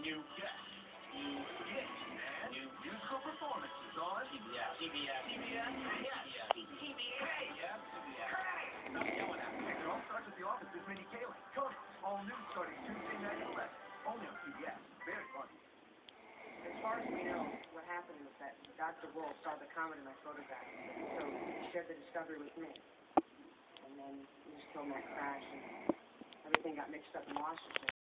new guests, new hits, and new musical performances on CBS. CBS. CBS. CBS. CBS. Hey! Yes, CBS. Hey! Stop yelling at me. It all starts at the office with Mindy Kaling. Conan, all new starting Tuesday night at 11. Only on CBS. Very funny. As far as we know, what happened was that Dr. Wolf saw the comet in my photograph, so he shared the discovery with me. And then he was killed in that crash, and everything got mixed up in Washington.